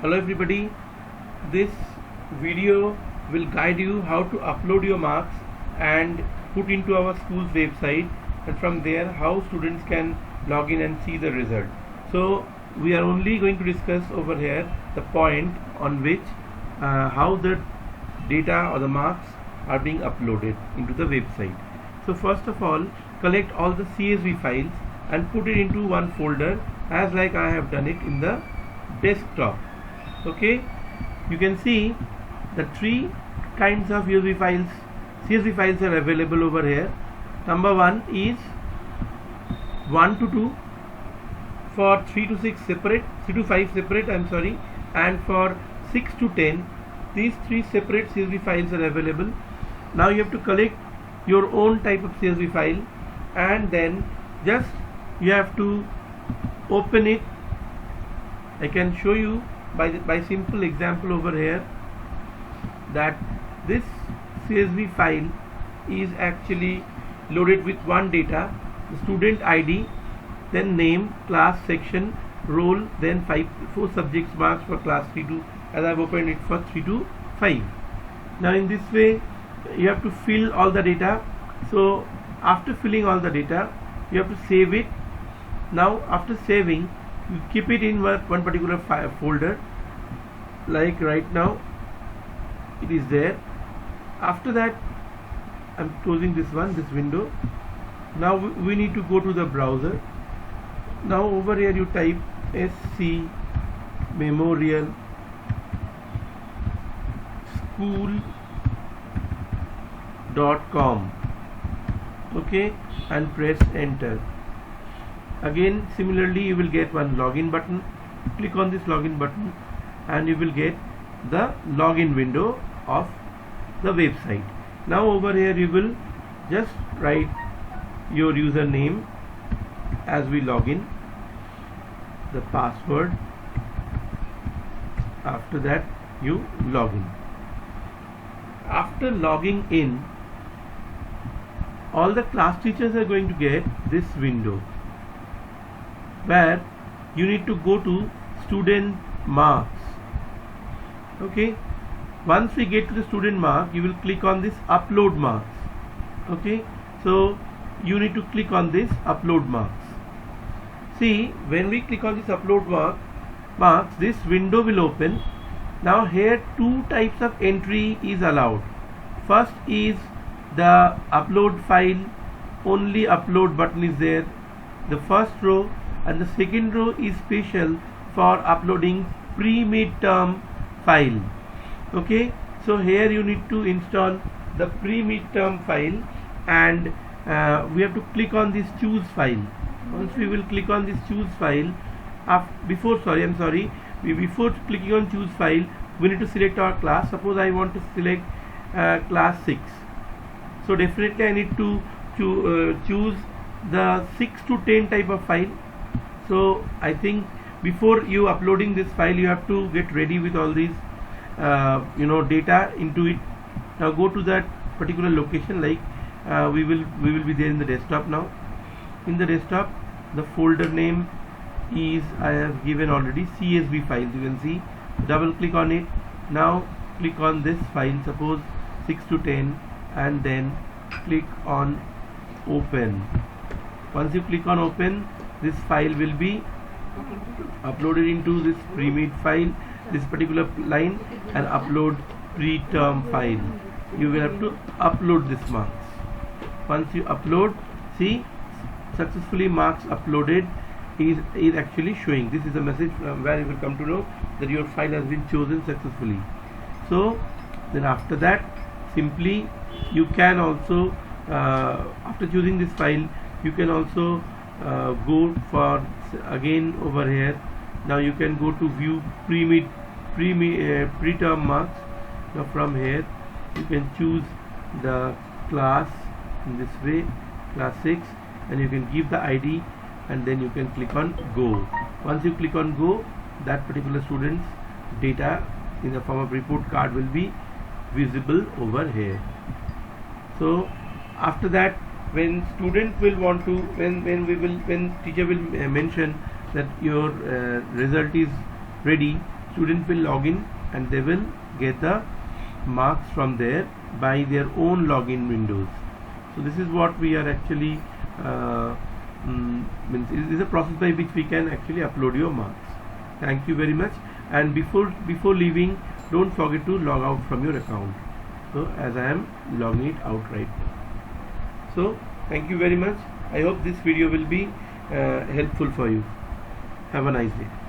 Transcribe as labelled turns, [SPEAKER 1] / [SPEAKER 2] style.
[SPEAKER 1] Hello everybody, this video will guide you how to upload your marks and put into our school's website, and from there how students can log in and see the result. So we are only going to discuss over here the point on which how the data or the marks are being uploaded into the website. So first of all, collect all the CSV files and put it into one folder, as like I have done it in the desktop. Okay, you can see the three kinds of CSV files are available over here. Number one is 1 to 2, for 3 to 6 separate, 3 to 5 separate, and for 6 to 10, these three separate CSV files are available. Now you have to collect your own type of CSV file, and then just you have to open it. I can show you by simple example over here that this CSV file is actually loaded with one data, the student ID, then name, class, section, roll, then 4 subjects marks for class 3 to, as I have opened it, for 3 to 5. Now in this way you have to fill all the data. So after filling all the data, you have to save it. Now after saving, you keep it in one particular folder, like right now it is there. After that, I'm closing this window. Now we need to go to the browser. Now over here you type SC Memorial School.com, okay, and press enter. Again similarly you will get one login button. Click on this login button and you will get the login window of the website. Now over here you will just write your username as we log in, the password. After that you log in. After logging in, all the class teachers are going to get this window where you need to go to student marks. Okay, once we get to the student mark, you will click on this upload marks. Okay, so you need to click on this upload marks. See, when we click on this upload marks, this window will open. Now here two types of entry is allowed. First is the upload file, only upload button is there, the first row, and the second row is special for uploading pre-midterm file. Okay, so here you need to install the pre-midterm file, and we have to click on this choose file. Once we will click on this choose file, before clicking on choose file, we need to select our class. Suppose I want to select class 6, so definitely I need to choose the 6 to 10 type of file. So I think before you uploading this file, you have to get ready with all these data into it. Now go to that particular location, like we will be there in the desktop. Now in the desktop, the folder name is, I have given already, CSV files. You can see, double click on it. Now click on this file, suppose 6 to 10, and then click on open. Once you click on open, this file will be uploaded into this pre-mid file, this particular line, and upload pre-term file. You will have to upload this marks. Once you upload, see, successfully marks uploaded is actually showing. This is a message where you will come to know that your file has been chosen successfully. So then after that, simply you can also after choosing this file, you can also go for, again over here, now you can go to view pre-term marks. Now from here you can choose the class in this way, class 6, and you can give the ID, and then you can click on go. Once you click on go, that particular student's data in the form of report card will be visible over here. So after that, when student will want to, when teacher will mention that your result is ready, student will log in and they will get the marks from there by their own login windows. So this is what we are actually means it is a process by which we can actually upload your marks. Thank you very much, and before leaving, don't forget to log out from your account. So as I am logging it out right now. So thank you very much. I hope this video will be helpful for you. Have a nice day.